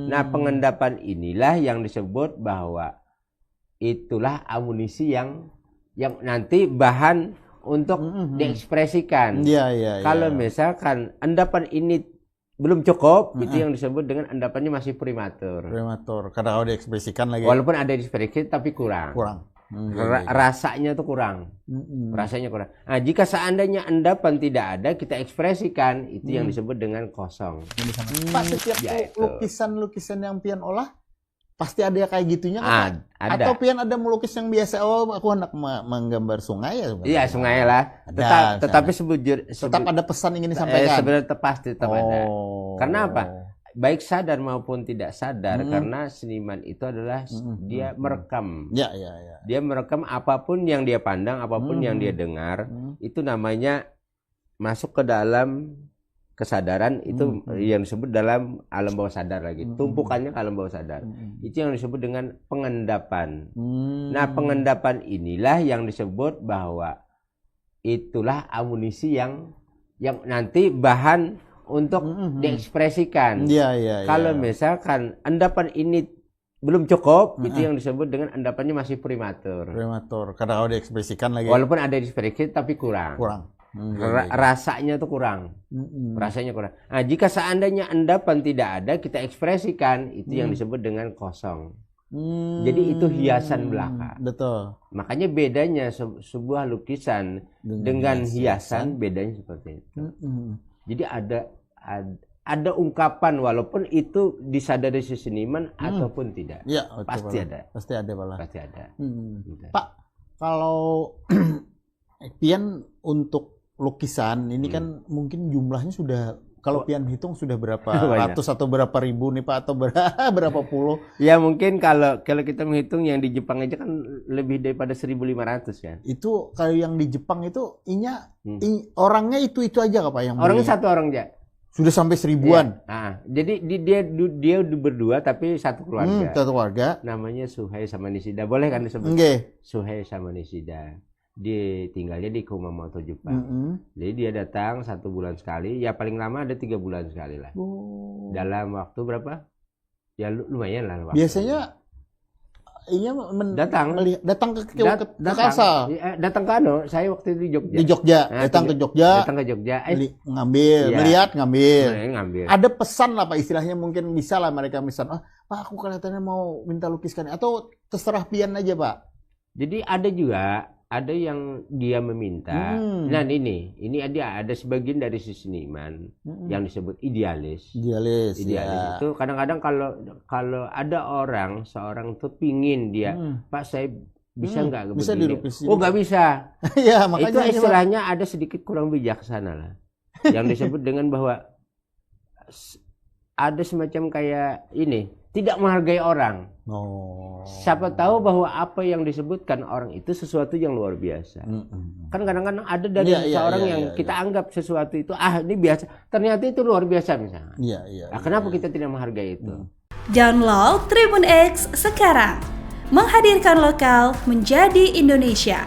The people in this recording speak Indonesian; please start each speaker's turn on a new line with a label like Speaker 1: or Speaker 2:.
Speaker 1: Nah, pengendapan inilah yang disebut bahwa itulah amunisi yang nanti bahan untuk diekspresikan. Kalau misalkan endapan ini belum cukup, itu yang disebut dengan endapannya masih prematur.
Speaker 2: Karena kalau diekspresikan lagi.
Speaker 1: Walaupun ada diekspresikan tapi kurang. Rasanya tuh kurang. Rasanya kurang. Nah, jika seandainya endapan tidak ada, kita ekspresikan, itu yang disebut dengan kosong.
Speaker 2: Pak, setiap lukisan yang pian olah pasti ada kayak gitunya kan?
Speaker 1: Ada.
Speaker 2: Atau pian ada melukis yang biasa, aku hendak menggambar sungai ya?
Speaker 1: Iya, sungai lah. Tetapi tetap ada pesan ingin disampaikan. Sebenarnya pasti tetap ada. Karena apa? Baik sadar maupun tidak sadar, karena seniman itu adalah dia merekam. Dia merekam apapun yang dia pandang, apapun yang dia dengar, itu namanya masuk ke dalam kesadaran, itu yang disebut dalam alam bawah sadar lagi. Tumpukannya ke alam bawah sadar. Itu yang disebut dengan pengendapan. Nah, pengendapan inilah yang disebut bahwa itulah amunisi yang nanti bahan untuk diekspresikan. Kalau misalkan endapan ini belum cukup, itu yang disebut dengan endapannya masih prematur.
Speaker 2: Karena kalau diekspresikan lagi.
Speaker 1: Walaupun ada diekspresikan tapi kurang. Rasanya tuh kurang. Rasanya kurang. Nah, jika seandainya endapan tidak ada, kita ekspresikan, itu yang disebut dengan kosong. Jadi itu hiasan belaka.
Speaker 2: Betul.
Speaker 1: Makanya bedanya sebuah lukisan dengan hiasan bedanya seperti itu. Jadi ada ungkapan, walaupun itu disadari si seniman ataupun tidak. Pasti ada. Pasti ada.
Speaker 2: Pak, kalau pian untuk lukisan ini kan mungkin jumlahnya sudah, kalau pian hitung sudah berapa ratus atau berapa ribu nih Pak, atau berapa puluh?
Speaker 1: Ya mungkin kalau kita menghitung yang di Jepang aja kan lebih daripada 1.500 ya.
Speaker 2: Itu kalau yang di Jepang itu orangnya itu aja Pak yang
Speaker 1: orangnya beli. Satu orang aja.
Speaker 2: Sudah sampai 1000-an.
Speaker 1: Jadi dia berdua tapi satu keluarga.
Speaker 2: Satu keluarga.
Speaker 1: Namanya Suhei sama Nishida. Boleh kan disebut? Suhei sama Nishida. Dia tinggalnya di Kumamoto, Jepang. Jadi dia datang 1 bulan sekali, ya paling lama ada 3 bulan sekali lah. Dalam waktu berapa? Ya lumayan lah waktu.
Speaker 2: Biasanya datang ke Kalsel.
Speaker 1: Datang ke saya waktu itu di
Speaker 2: Jogja. Datang ke Jogja. Melihat, ngambil. Ada pesan lah Pak, istilahnya mungkin bisa lah mereka misalnya, Pak aku kelihatannya mau minta lukiskan, atau terserah pian aja Pak.
Speaker 1: Jadi ada yang dia meminta. Nah ini ada sebagian dari si seniman yang disebut idealis. Idealis itu kadang-kadang kalau ada seorang tuh pingin dia, Pak saya bisa nggak begini? Nggak bisa. Ya, makanya itu istilahnya ada sedikit kurang bijaksana lah. Yang disebut dengan bahwa ada semacam kayak ini, tidak menghargai orang. Siapa tahu bahwa apa yang disebutkan orang itu sesuatu yang luar biasa. Kan kadang-kadang ada dari seorang yang kita anggap sesuatu itu ini biasa, ternyata itu luar biasa misalnya. Kenapa kita tidak menghargai itu?
Speaker 3: Download Tribun X sekarang, menghadirkan lokal menjadi Indonesia.